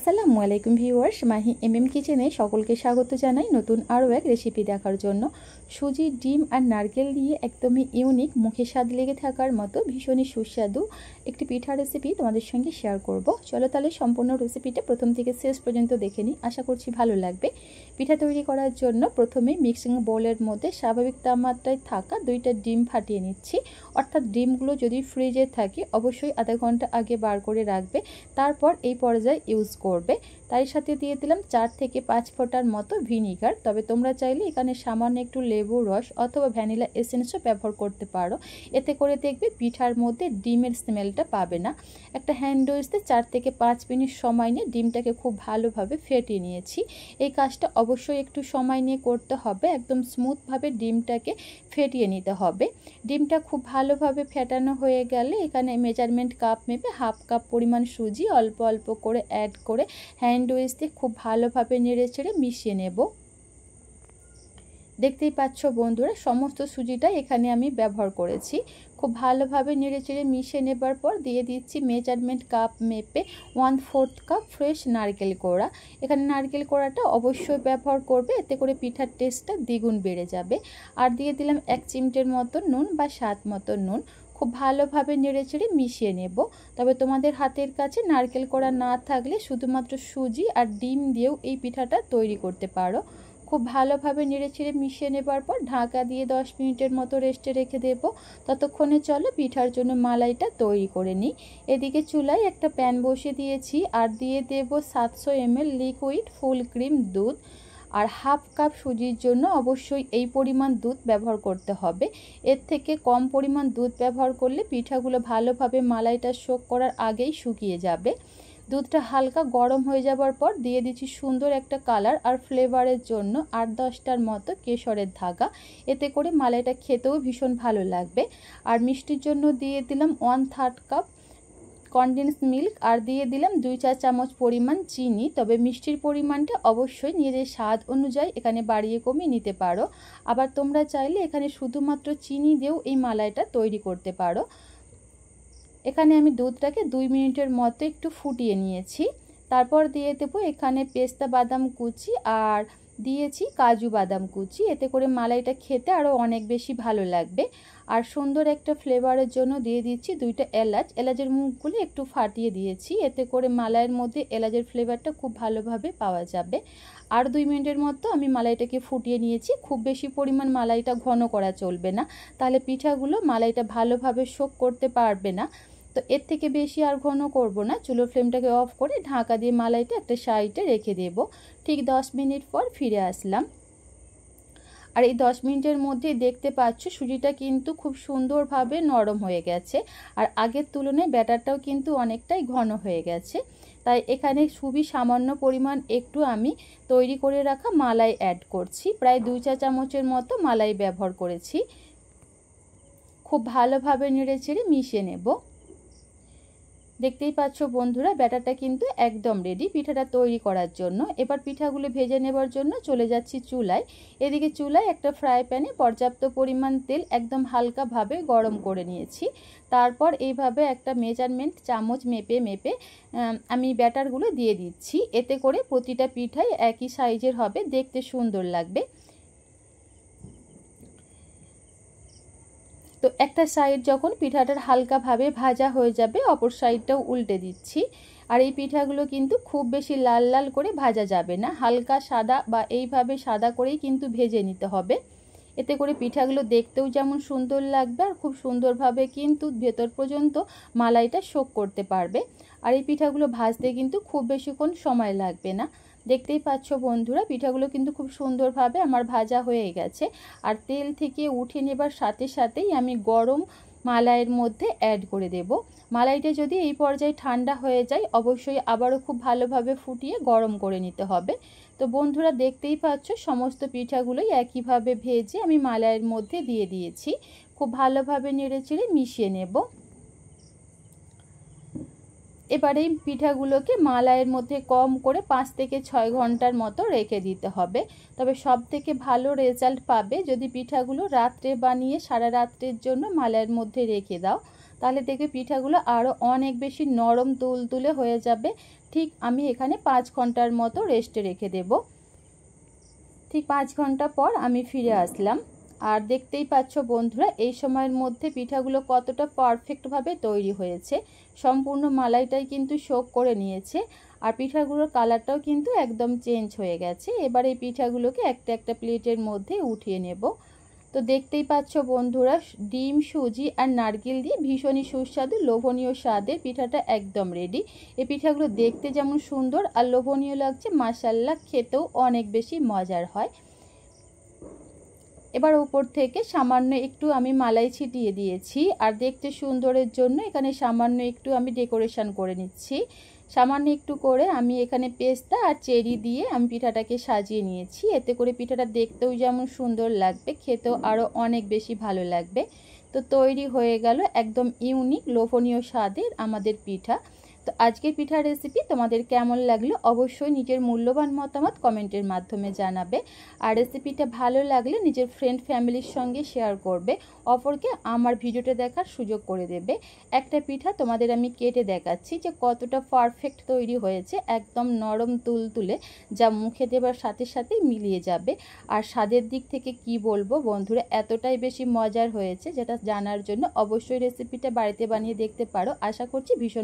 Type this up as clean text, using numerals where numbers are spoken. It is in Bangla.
আসসালামু আলাইকুম ভিউয়ার্স, মাহি এমএম কিচেনে সকলকে স্বাগত জানাই নতুন আরও এক রেসিপি দেখার জন্য। সুজি, ডিম আর নারকেল দিয়ে একদমই ইউনিক, মুখে স্বাদ লেগে থাকার মতো ভীষণই সুস্বাদু একটি পিঠা রেসিপি তোমাদের সঙ্গে শেয়ার করব। চলো তাহলে সম্পূর্ণ রেসিপিটা প্রথম থেকে শেষ পর্যন্ত দেখে নিই, আশা করছি ভালো লাগবে। পিঠা তৈরি করার জন্য প্রথমে মিক্সিং বোলের মধ্যে স্বাভাবিক তাপমাত্রায় থাকা 2টা ডিম ফাটিয়ে নিচ্ছি। অর্থাৎ ডিমগুলো যদি ফ্রিজে থাকে অবশ্যই আধা ঘন্টা আগে বার করে রাখবে, তারপর এই পর্যায়ে ইউজ করবে। তার সাথে দিয়ে দিলাম 4 থেকে 5 ফোঁটার মতো ভিনিগার। তবে তোমরা চাইলে এখানে সামান্য একটু লেবুর রস অথবা ভ্যানিলা এসেন্সও ব্যবহার করতে পারো, এতে করে দেখবে পিঠার মধ্যে ডিমের স্মেলটা পাবে না। একটা হ্যান্ড উইচতে 4 থেকে 5 মিনিট সময় নিয়ে ডিমটাকে খুব ভালোভাবে ফেটিয়ে নিয়েছি। এই কাজটা অবশ্যই একটু সময় নিয়ে করতে হবে, একদম স্মুথভাবে ডিমটাকে ফেটিয়ে নিতে হবে। ডিমটা খুব ভালোভাবে ফেটানো হয়ে গেলে এখানে মেজারমেন্ট কাপ মেপে হাফ কাপ পরিমাণ সুজি অল্প অল্প করে অ্যাড করে হ্যান্ড উইচ দিয়ে খুব ভালোভাবে নেড়ে চেড়ে মিশিয়ে নেব। দেখতেই পাচ্ছ বন্ধুরা, সমস্ত সুজিটা এখানে আমি ব্যবহার করেছি। খুব ভালোভাবে নেড়ে চেড়ে মিশিয়ে নেবার পর দিয়ে দিচ্ছি মেজারমেন্ট কাপ মেপে 1/4 কাপ ফ্রেশ নারকেল কোড়া। এখানে নারকেল কোড়াটা অবশ্যই ব্যবহার করবে, এতে করে পিঠার টেস্টটা দ্বিগুণ বেড়ে যাবে। আর দিয়ে দিলাম 1 চিমটের মতো নুন বা স্বাদ মতো নুন। খুব ভালোভাবে নেড়ে চেড়ে মিশিয়ে নেব। তবে তোমাদের হাতের কাছে নারকেল কোড়া না থাকলে শুধুমাত্র সুজি আর ডিম দিয়েও এই পিঠাটা তৈরি করতে পারো। খুব ভালোভাবে নেড়ে চেড়ে মিশিয়ে নেবার পর ঢাকা দিয়ে 10 মিনিটের মতো রেস্টে রেখে দেব। ততক্ষণে চলো পিঠার জন্য মালাইটা তৈরি করে নিই। এদিকে চুলায় একটা প্যান বসিয়ে দিয়েছি আর দিয়ে দেব 700 ml লিকুইড ফুল ক্রিম দুধ। আর হাফ কাপ সুজির জন্য অবশ্যই এই পরিমাণ দুধ ব্যবহার করতে হবে। এর থেকে কম পরিমাণ দুধ ব্যবহার করলে পিঠাগুলো ভালোভাবে মালাইটা সোক করার আগেই শুকিয়ে যাবে। দুধটা হালকা গরম হয়ে যাবার পর দিয়ে দিচ্ছি সুন্দর একটা কালার আর ফ্লেভারের জন্য 8-10টার মতো কেশরের ধাগা, এতে করে মালাইটা খেতেও ভীষণ ভালো লাগবে। আর মিষ্টির জন্য দিয়ে দিলাম 1/3 কাপ কনডেন্স মিল্ক আর দিয়ে দিলাম 2 চা চামচ পরিমাণ চিনি। তবে মিষ্টির পরিমাণটা অবশ্যই নিজের স্বাদ অনুযায়ী এখানে বাড়িয়ে কমিয়ে নিতে পারো। আবার তোমরা চাইলে এখানে শুধুমাত্র চিনি দিয়েও এই মালাইটা তৈরি করতে পারো। এখানে আমি দুধটাকে 2 মিনিটের মতো একটু ফুটিয়ে নিয়েছি। তারপর দিয়ে দেবো এখানে পেস্তা বাদাম কুচি আর দিয়েছি কাজু বাদাম কুচি, এতে করে মালাইটা খেতে আরও অনেক বেশি ভালো লাগবে। আর সুন্দর একটা ফ্লেভারের জন্য দিয়ে দিচ্ছি 2টা এলাচ। এলাচের মুখগুলো একটু ফাটিয়ে দিয়েছি, এতে করে মালাইয়ের মধ্যে এলাচের ফ্লেভারটা খুব ভালোভাবে পাওয়া যাবে। আর 2 মিনিটের মতো আমি মালাইটাকে ফুটিয়ে নিয়েছি। খুব বেশি পরিমাণ মালাইটা ঘন করা চলবে না, তাহলে পিঠাগুলো মালাইটা ভালোভাবে সোক করতে পারবে না। তো এর থেকে বেশি আর ঘন করব না। চুলোর ফ্লেমটাকে অফ করে ঢাকা দিয়ে মালাইটা একটা সাইডে রেখে দেব। ঠিক 10 মিনিট পর ফিরে আসলাম। আর এই 10 মিনিটের মধ্যে দেখতে পাচ্ছ সুজিটা কিন্তু খুব সুন্দরভাবে নরম হয়ে গেছে আর আগের তুলনায় ব্যাটারটাও কিন্তু অনেকটাই ঘন হয়ে গেছে। তাই এখানে খুবই সামান্য পরিমাণ একটু আমি তৈরি করে রাখা মালাই অ্যাড করছি। প্রায় 2 চা চামচের মতো মালাই ব্যবহার করেছি। খুব ভালোভাবে নেড়ে চেড়ে মিশিয়ে নেব। দেখতেই পাচ্ছ বন্ধুরা, ব্যাটারটা কিন্তু একদম রেডি পিঠাটা তৈরি করার জন্য। এবার পিঠাগুলো ভেজে নেবার জন্য চলে যাচ্ছি চুলায়। এদিকে চুলায় একটা ফ্রাই প্যানে পর্যাপ্ত পরিমাণ তেল একদম হালকাভাবে গরম করে নিয়েছি। তারপর এইভাবে একটা মেজারমেন্ট চামচ মেপে মেপে আমি ব্যাটারগুলো দিয়ে দিচ্ছি, এতে করে প্রতিটা পিঠাই একই সাইজের হবে, দেখতে সুন্দর লাগবে। তো একটা সাইড যখন পিঠাটার হালকাভাবে ভাজা হয়ে যাবে অপর সাইডটাও উল্টে দিচ্ছি। আর এই পিঠাগুলো কিন্তু খুব বেশি লাল লাল করে ভাজা যাবে না, হালকা সাদা বা এইভাবে সাদা করেই কিন্তু ভেজে নিতে হবে। এতে করে পিঠাগুলো দেখতেও যেমন সুন্দর লাগবে আর খুব সুন্দরভাবে কিন্তু ভেতর পর্যন্ত মালাইটা সোক করতে পারবে। আর এই পিঠাগুলো ভাজতে কিন্তু খুব বেশিক্ষণ সময় লাগবে না। দেখতেই পাচ্ছ বন্ধুরা, পিঠাগুলো কিন্তু খুব সুন্দরভাবে আমার ভাজা হয়ে গেছে। আর তেল থেকে উঠে নেবার সাথে সাথেই আমি গরম মালাইয়ের মধ্যে অ্যাড করে দেব। মালাইটা যদি এই পর্যায়ে ঠান্ডা হয়ে যায় অবশ্যই আবারও খুব ভালোভাবে ফুটিয়ে গরম করে নিতে হবে। তো বন্ধুরা দেখতেই পাচ্ছ সমস্ত পিঠাগুলোই একইভাবে ভেজে আমি মালাইয়ের মধ্যে দিয়ে দিয়েছি। খুব ভালোভাবে নেড়ে চেড়ে মিশিয়ে নেব। এবার এই পিঠাগুলোকে মালাইয়ের মধ্যে কম করে 5 থেকে 6 ঘন্টার মতো রেখে দিতে হবে। তবে সব থেকে ভালো রেজাল্ট পাবে যদি পিঠাগুলো রাত্রে বানিয়ে সারা রাত্রের জন্য মালাইয়ের মধ্যে রেখে দাও, তাহলে দেখবে পিঠাগুলো আরও অনেক বেশি নরম তুলতুলে হয়ে যাবে। ঠিক আমি এখানে 5 ঘন্টার মতো রেস্টে রেখে দেব। ঠিক 5 ঘন্টা পর আমি ফিরে আসলাম। আর দেখতেই পাচ্ছ বন্ধুরা, এই সময়ের মধ্যে পিঠাগুলো কতটা পারফেক্টভাবে তৈরি হয়েছে। সম্পূর্ণ মালাইটাই কিন্তু সোক করে নিয়েছে, আর পিঠাগুলোর কালারটাও কিন্তু একদম চেঞ্জ হয়ে গেছে। এবার এই পিঠাগুলোকে একটা একটা প্লেটের মধ্যে উঠিয়ে নেব। তো দেখতেই পাচ্ছ বন্ধুরা, ডিম, সুজি আর নারকেল দিয়ে ভীষণই সুস্বাদু লোভনীয় স্বাদের পিঠাটা একদম রেডি। এই পিঠাগুলো দেখতে যেমন সুন্দর আর লোভনীয় লাগছে, মাশাআল্লাহ খেতেও অনেক বেশি মজার হয়। এবার উপর থেকে সামান্য একটু আমি মালাই ছিটিয়ে দিয়েছি, আর দেখতে সুন্দরের জন্য এখানে সামান্য একটু আমি ডেকোরেশন করে নিচ্ছি। সামান্য একটু করে আমি এখানে পেস্তা আর চেরি দিয়ে আমি পিঠাটাকে সাজিয়ে নিয়েছি। এতে করে পিঠাটা দেখতেও যেমন সুন্দর লাগবে, খেতেও আরও অনেক বেশি ভালো লাগবে। তো তৈরি হয়ে গেল একদম ইউনিক লোভনীয় স্বাদের আমাদের পিঠা। তো আজকের পিঠার রেসিপি তোমাদের কেমন লাগলো অবশ্যই নিজের মূল্যবান মতামত কমেন্টের মাধ্যমে জানাবে। আর রেসিপিটা ভালো লাগলে নিজের ফ্রেন্ড ফ্যামিলির সঙ্গে শেয়ার করবে, অপরকে আমার ভিডিওটা দেখার সুযোগ করে দেবে। একটা পিঠা তোমাদের আমি কেটে দেখাচ্ছি যে কতটা পারফেক্ট তৈরি হয়েছে, একদম নরম তুলতুলে, যা মুখে দেবার সাথে সাথে মিলিয়ে যাবে। আর স্বাদের দিক থেকে কি বলবো বন্ধুরা, এতটাই বেশি মজার হয়েছে, যেটা জানার জন্য অবশ্যই রেসিপিটা বাড়িতে বানিয়ে দেখতে পারো। আশা করছি ভীষণ